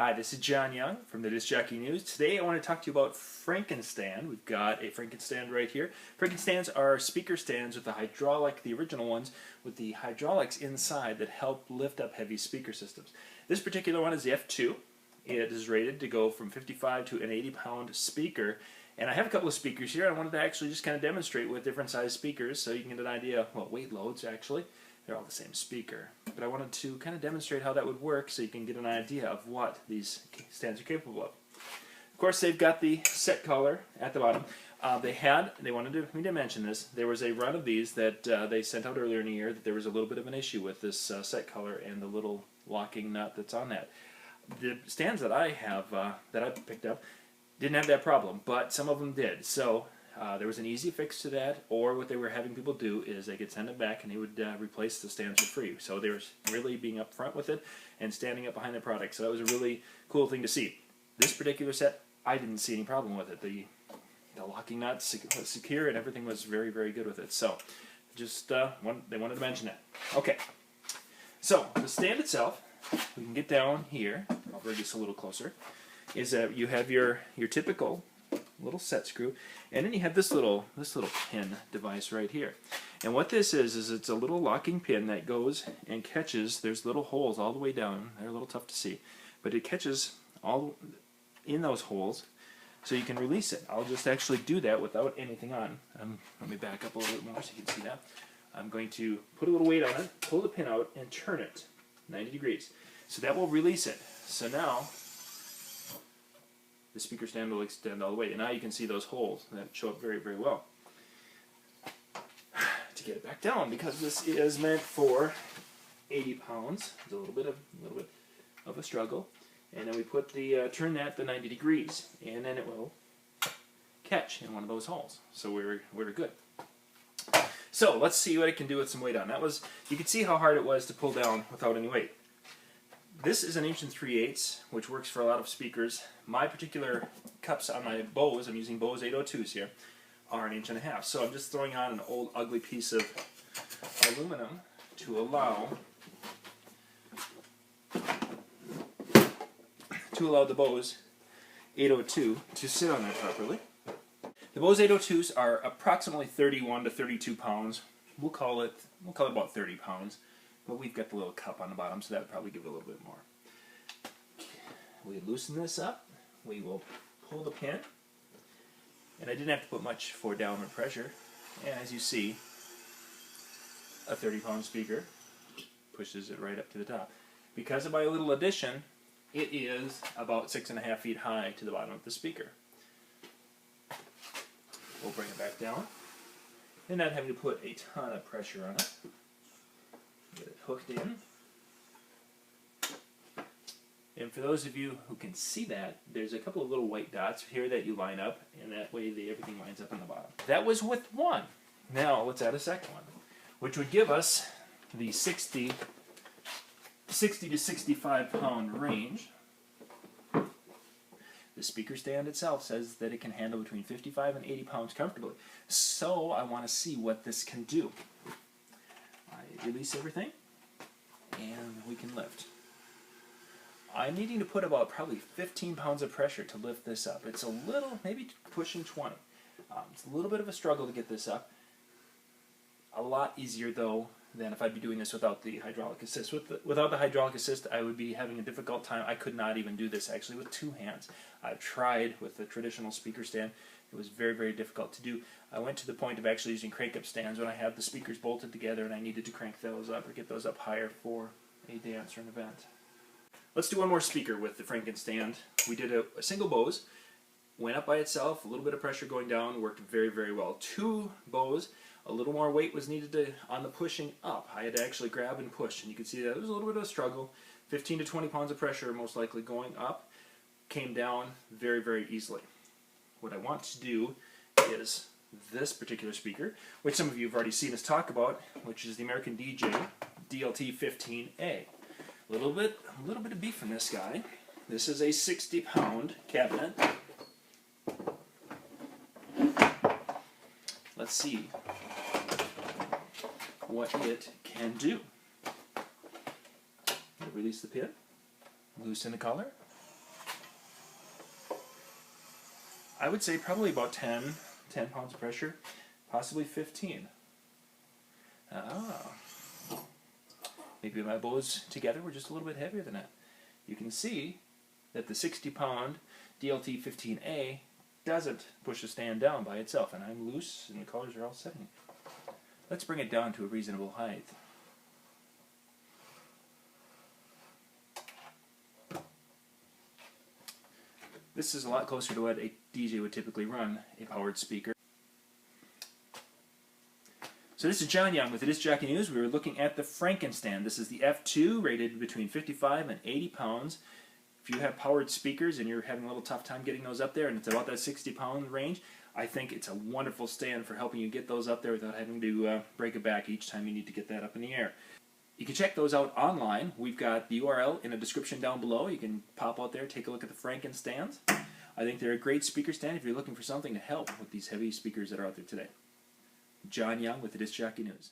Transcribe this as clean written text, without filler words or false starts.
Hi, this is John Young from the Jockey News. Today I want to talk to you about Frankenstand. We've got a Frankenstand right here. Frankenstands are speaker stands with the hydraulic, the original ones, with the hydraulics inside that help lift up heavy speaker systems. This particular one is the F2. It is rated to go from 55 to an 80-pound speaker. And I have a couple of speakers here. I wanted to actually just kind of demonstrate with different size speakers so you can get an idea, well, weight loads actually. They're all the same speaker. But I wanted to kind of demonstrate how that would work so you can get an idea of what these stands are capable of. Of course, they've got the set collar at the bottom. They wanted me to mention this. There was a run of these that they sent out earlier in the year that there was a little bit of an issue with this set collar and the little locking nut that's on that. The stands that I have, that I picked up, didn't have that problem, but some of them did. So there was an easy fix to that, or what they were having people do is they could send it back and they would replace the stands for free. So they were really being upfront with it and standing up behind their product. So that was a really cool thing to see. This particular set, I didn't see any problem with it. The locking nut was secure and everything was very, very good with it. So just they wanted to mention that. Okay, so the stand itself, we can get down here. I'll bring this a little closer. Is that you have your typical little set screw, and then you have this little pin device right here. And what this is it's a little locking pin that goes and catches. There's little holes all the way down. They're a little tough to see, but it catches all in those holes, so you can release it. I'll just actually do that without anything on. Let me back up a little bit more so you can see that. I'm going to put a little weight on it, pull the pin out, and turn it 90 degrees. So that will release it. So now the speaker stand will extend all the way. And now you can see those holes that show up very, very well. To get it back down, because this is meant for 80 pounds, it's a little bit of a struggle. And then we put the turn that to 90 degrees, and then it will catch in one of those holes. So we're good. So let's see what it can do with some weight on. You can see how hard it was to pull down without any weight. This is an 1 3/8, which works for a lot of speakers. My particular cups on my Bose, I'm using Bose 802s here, are 1.5 inches. So I'm just throwing on an old ugly piece of aluminum to allow the Bose 802 to sit on there properly. The Bose 802s are approximately 31 to 32 pounds. We'll call it about 30 pounds. But we've got the little cup on the bottom, so that would probably give it a little bit more. We loosen this up. We will pull the pin. And I didn't have to put much for downward pressure. And as you see, a 30-pound speaker pushes it right up to the top. Because of my little addition, it is about 6.5 feet high to the bottom of the speaker. We'll bring it back down. And not having to put a ton of pressure on it. Get it hooked in. And for those of you who can see that, there's a couple of little white dots here that you line up, and that way everything lines up on the bottom. That was with one. Now let's add a second one, which would give us the 60 to 65 pound range. The speaker stand itself says that it can handle between 55 and 80 pounds comfortably. So I want to see what this can do. I release everything, and we can lift. I'm needing to put about probably 15 pounds of pressure to lift this up. It's a little, maybe pushing 20. It's a little bit of a struggle to get this up. A lot easier, though, than if I'd be doing this without the hydraulic assist. Without the hydraulic assist, I would be having a difficult time. I could not even do this, actually, with two hands. I've tried with the traditional speaker stand. It was very, very difficult to do. I went to the point of actually using crank-up stands when I have the speakers bolted together and I needed to crank those up or get those up higher for a dance or an event. Let's do one more speaker with the Frankenstand. We did a single Bose, went up by itself, a little bit of pressure going down, worked very, very well. Two Bose, a little more weight was needed on the pushing up. I had to actually grab and push, and you can see that it was a little bit of a struggle. 15 to 20 pounds of pressure most likely going up, came down very, very easily. What I want to do is this particular speaker, which some of you have already seen us talk about, which is the American DJ DLT 15A. A little bit of beef in this guy. This is a 60-pound cabinet. Let's see what it can do. Release the pin, loosen the collar, I would say probably about 10 pounds of pressure, possibly 15. Ah. Maybe my bows together were just a little bit heavier than that. You can see that the 60-pound DLT 15A doesn't push the stand down by itself, and I'm loose and the colors are all setting. Let's bring it down to a reasonable height. This is a lot closer to what a DJ would typically run, a powered speaker. So this is John Young with the Disc Jockey News. We were looking at the Frankenstand. This is the F2, rated between 55 and 80 pounds. If you have powered speakers and you're having a little tough time getting those up there, and it's about that 60-pound range, I think it's a wonderful stand for helping you get those up there without having to break a back each time you need to get that up in the air. You can check those out online. We've got the URL in a description down below. You can pop out there, take a look at the Frankenstands. I think they're a great speaker stand if you're looking for something to help with these heavy speakers that are out there today. John Young with the Disc Jockey News.